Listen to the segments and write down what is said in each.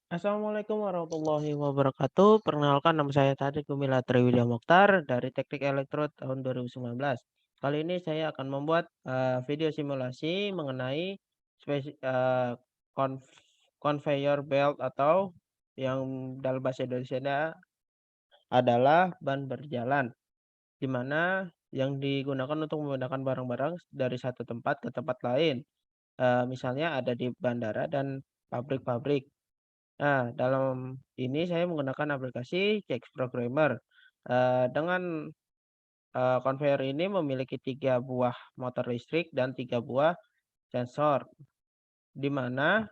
Assalamualaikum warahmatullahi wabarakatuh. Perkenalkan nama saya Tadi Gumila Triwidya Mokhtar dari Teknik Elektro tahun 2019. Kali ini saya akan membuat video simulasi mengenai spesi- eh, conf- conveyor belt atau yang dalam bahasa Indonesia adalah ban berjalan, di mana yang digunakan untuk memindahkan barang-barang dari satu tempat ke tempat lain. Misalnya ada di bandara dan pabrik-pabrik. Nah, dalam ini saya menggunakan aplikasi CX Programmer. Dengan conveyor ini memiliki 3 buah motor listrik dan 3 buah sensor, di mana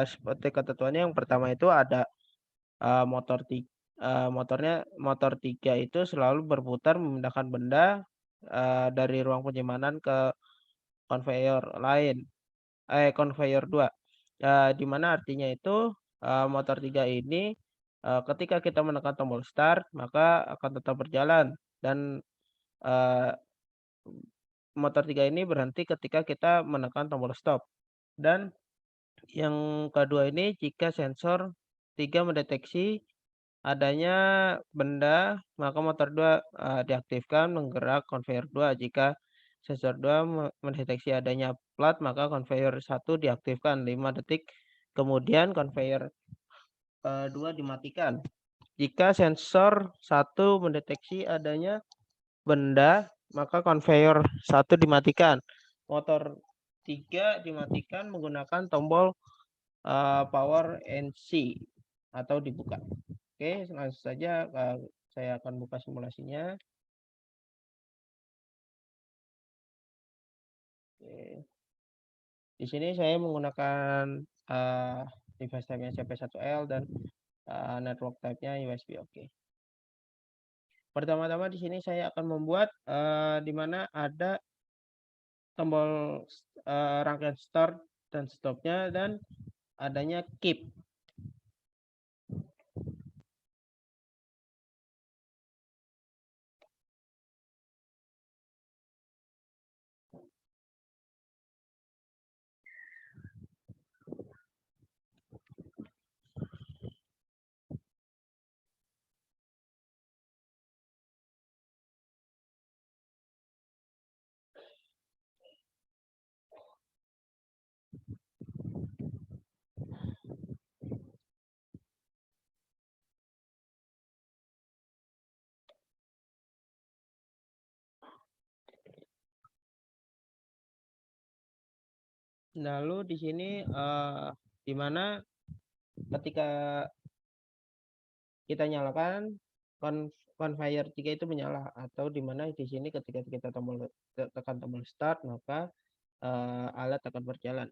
seperti ketentuannya yang pertama itu ada eh, motor tiga, motor 3 itu selalu berputar memindahkan benda dari ruang penyimpanan ke conveyor lain, conveyor 2. Di mana artinya itu motor 3 ini ketika kita menekan tombol start maka akan tetap berjalan dan eee, motor 3 ini berhenti ketika kita menekan tombol stop. Dan yang kedua ini jika sensor 3 mendeteksi adanya benda maka motor 2 diaktifkan menggerak conveyor 2. Jika sensor 2 mendeteksi adanya plat maka conveyor 1 diaktifkan 5 detik kemudian conveyor 2 dimatikan. Jika sensor 1 mendeteksi adanya benda, maka conveyor 1 dimatikan. Motor 3 dimatikan menggunakan tombol power NC atau dibuka. Oke, langsung saja saya akan buka simulasinya. Oke. Di sini saya menggunakan device type-nya CP1L dan network type-nya USB. Oke. Pertama-tama di sini saya akan membuat di mana ada tombol rangkaian start dan stopnya dan adanya keep. Lalu di sini di mana ketika kita nyalakan conveyor 3 itu menyala atau di mana di sini ketika kita tekan tombol start maka alat akan berjalan.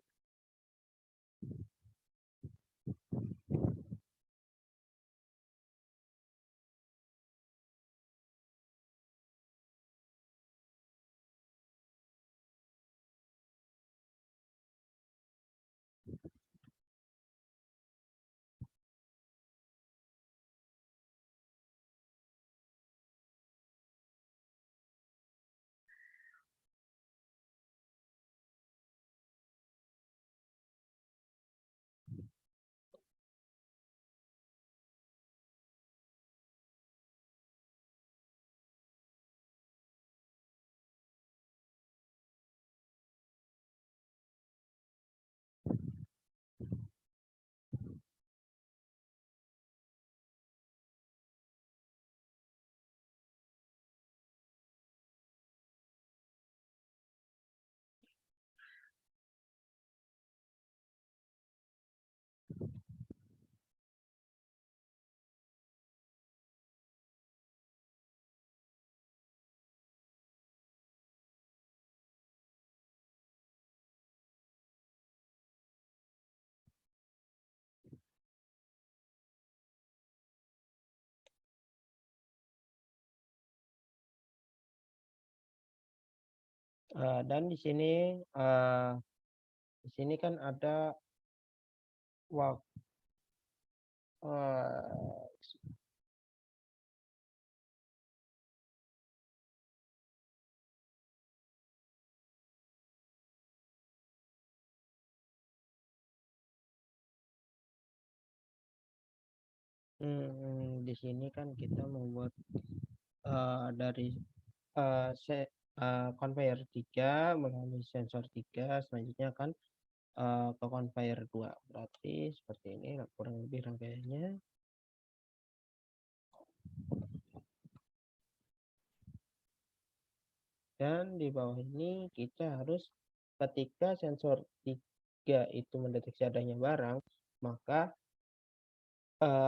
Dan di sini kan ada waktu Di sini kan kita membuat dari conveyor 3 melalui sensor 3, selanjutnya kan ke conveyor 2. Berarti seperti ini kurang lebih rangkaiannya. Dan di bawah ini kita harus, ketika sensor 3 itu mendeteksi adanya barang, maka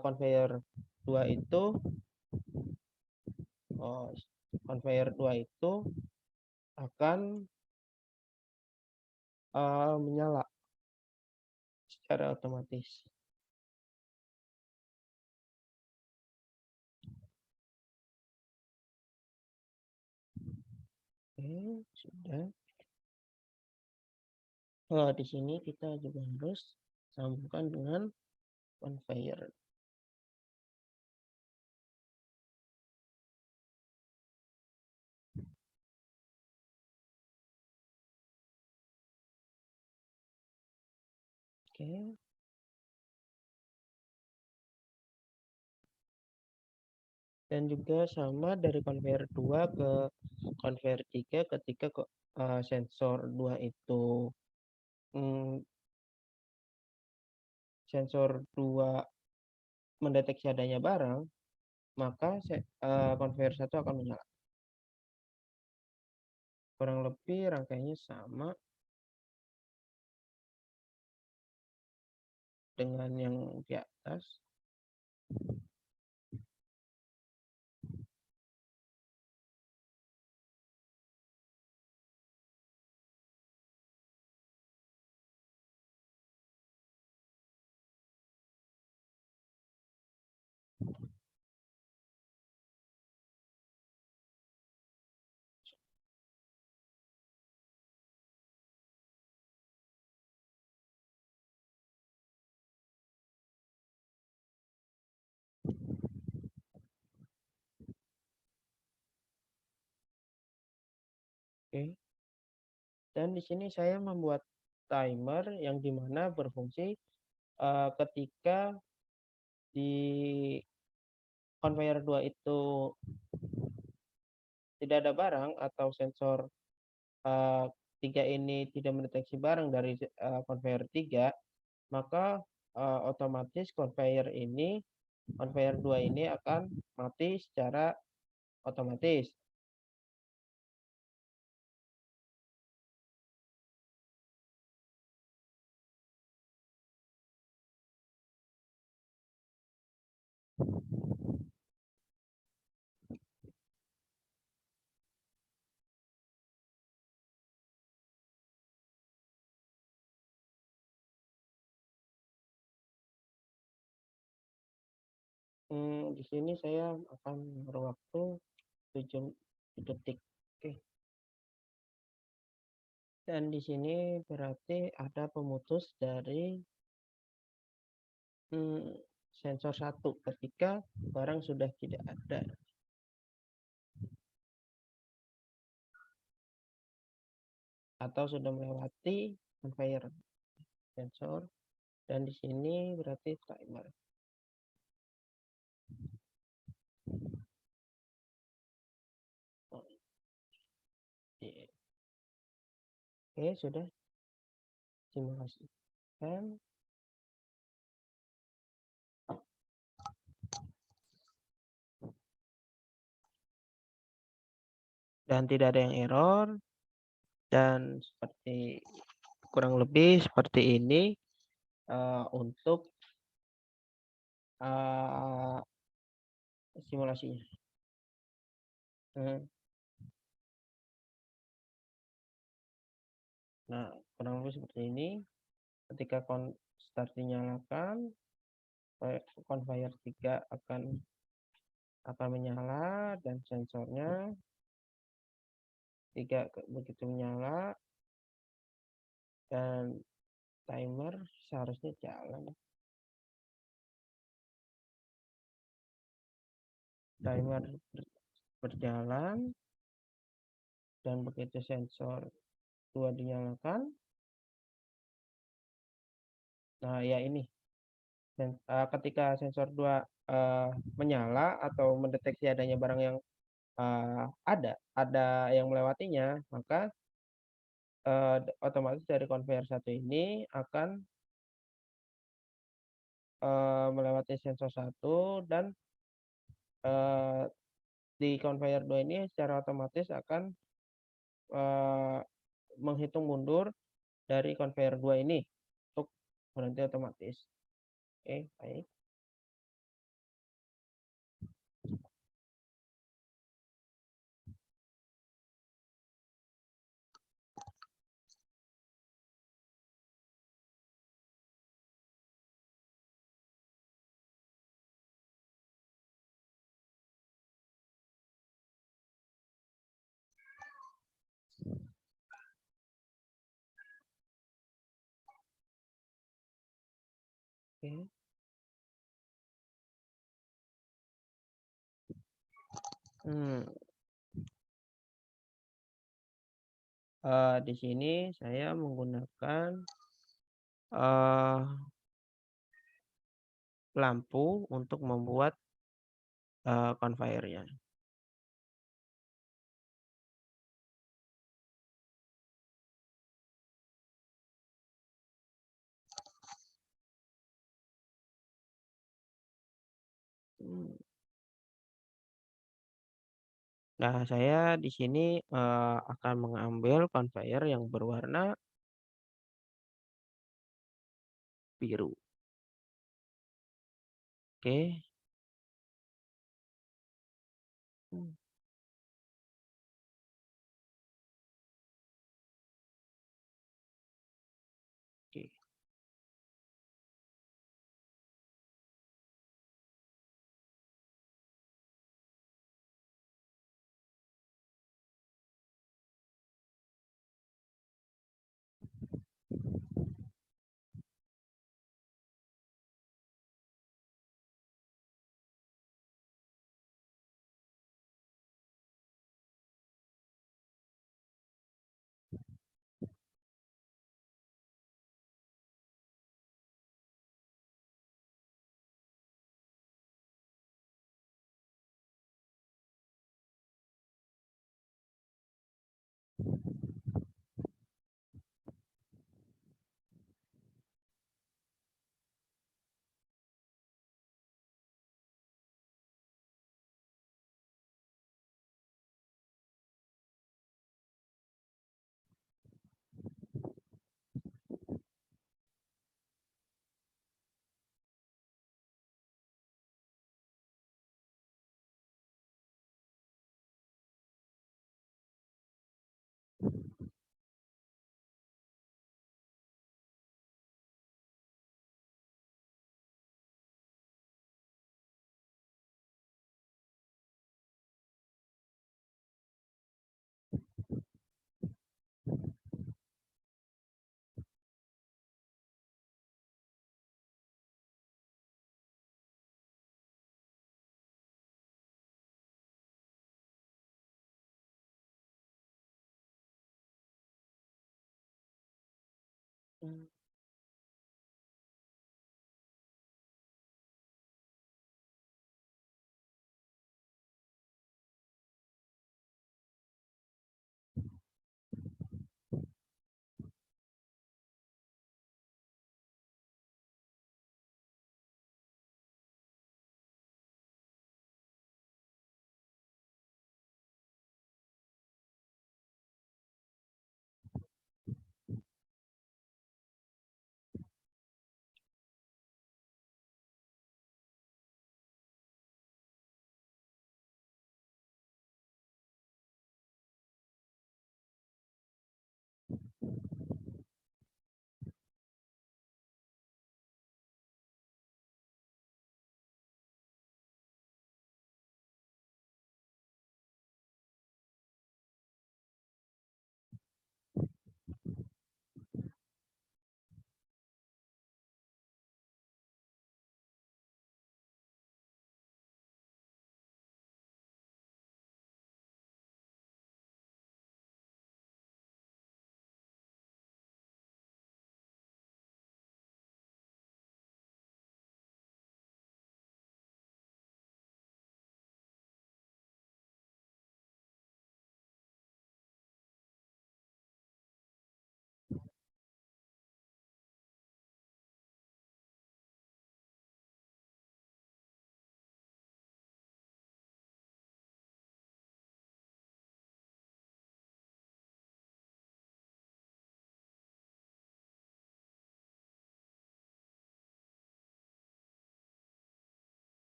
conveyor 2 itu conveyor 2 itu akan menyala secara otomatis. Oke, sudah. Di sini kita juga harus sambungkan dengan conveyor. Oke. Dan juga sama dari conveyor 2 ke conveyor 3, ketika sensor 2 itu sensor 2 mendeteksi adanya barang, maka conveyor 1 akan menyala. Kurang lebih rangkaiannya sama dengan yang di atas. Oke. Dan di sini saya membuat timer yang dimana berfungsi ketika di conveyor 2 itu tidak ada barang atau sensor 3 ini tidak mendeteksi barang dari conveyor 3, maka otomatis conveyor 2 ini akan mati secara otomatis. Di sini saya akan berwaktu 7 detik. Oke. Dan di sini berarti ada pemutus dari sensor 1 ketika barang sudah tidak ada atau sudah melewati conveyor sensor, dan di sini berarti timer. Oke, sudah simulasikan. Dan tidak ada yang error, dan seperti kurang lebih seperti ini untuk simulasinya. Nah, kurang lebih seperti ini. Ketika start dinyalakan, conveyor 3 akan menyala, dan sensornya 3 begitu menyala, dan timer seharusnya jalan. Timer berjalan, dan begitu sensor 2 dinyalakan, nah ya ini ketika sensor 2 menyala atau mendeteksi adanya barang yang ada yang melewatinya, maka otomatis dari conveyor satu ini akan melewati sensor satu dan eh, di conveyor 2 ini secara otomatis akan eh, menghitung mundur dari conveyor 2 ini untuk berhenti otomatis. Oke, baik. Oke. Hmm, di sini saya menggunakan eh, lampu untuk membuat conveyor-nya. Hmm. Nah, saya di sini akan mengambil conveyor yang berwarna biru. Oke. Hmm, oke. Hmm,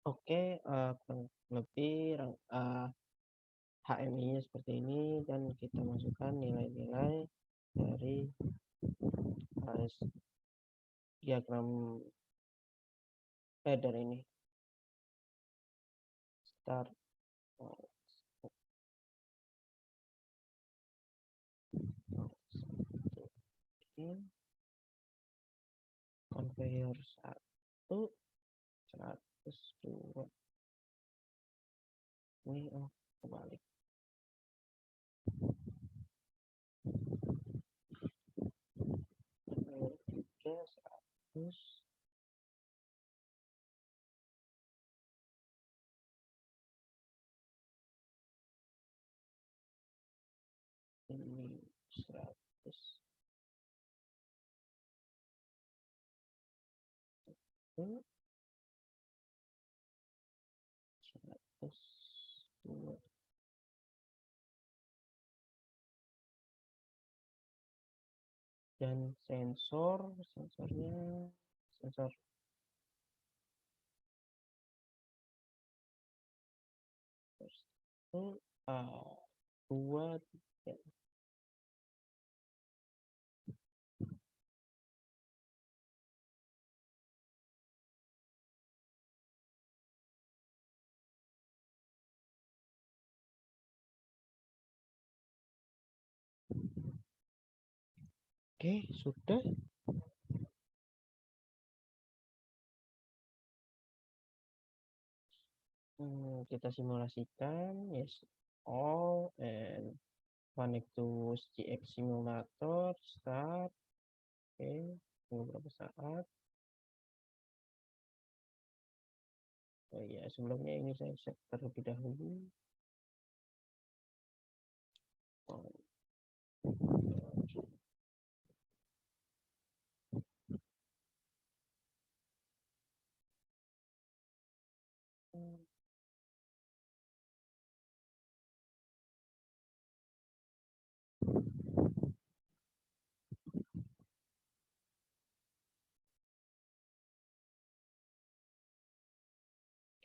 Oke, kurang lebih HMI-nya seperti ini dan kita masukkan nilai-nilai dari diagram dari ini start in conveyor 1 102 ini kebalik conveyor 3 100 ini 100 102 dan sensornya sensor itu 2 3. Oke, sudah. Kita simulasikan yes all and connect to GX simulator start. Oke, tunggu beberapa saat. Oh iya, sebelumnya ini saya set terlebih dahulu. Oh.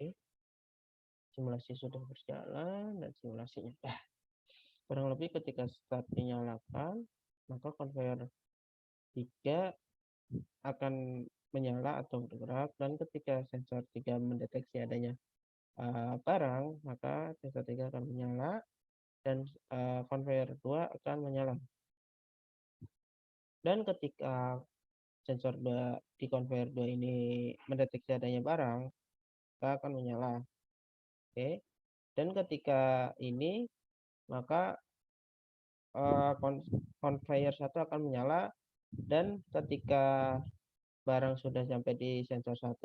Oke, simulasi sudah berjalan dan simulasinya kurang lebih ketika start dinyalakan, maka conveyor 3 akan menyala atau bergerak dan ketika sensor 3 mendeteksi adanya barang, maka sensor 3 akan menyala dan conveyor 2 akan menyala. Dan ketika sensor 2 di conveyor 2 ini mendeteksi adanya barang, maka akan menyala. Oke. Dan ketika ini maka conveyor 1 akan menyala dan ketika barang sudah sampai di sensor 1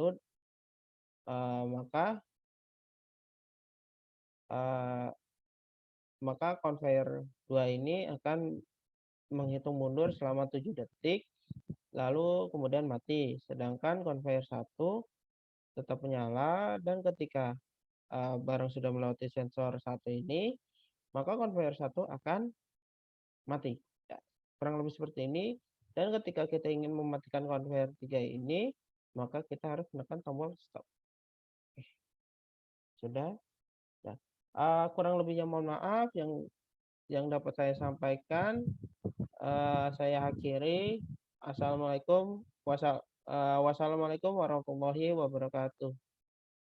maka conveyor 2 ini akan menghitung mundur selama 7 detik lalu kemudian mati. Sedangkan conveyor 1 tetap menyala dan ketika barang sudah melewati sensor 1 ini, maka conveyor 1 akan mati. Ya, kurang lebih seperti ini. Dan ketika kita ingin mematikan conveyor 3 ini, maka kita harus menekan tombol stop. Sudah. Ya. Kurang lebihnya mohon maaf yang dapat saya sampaikan. Saya akhiri. Wassalamualaikum warahmatullahi wabarakatuh.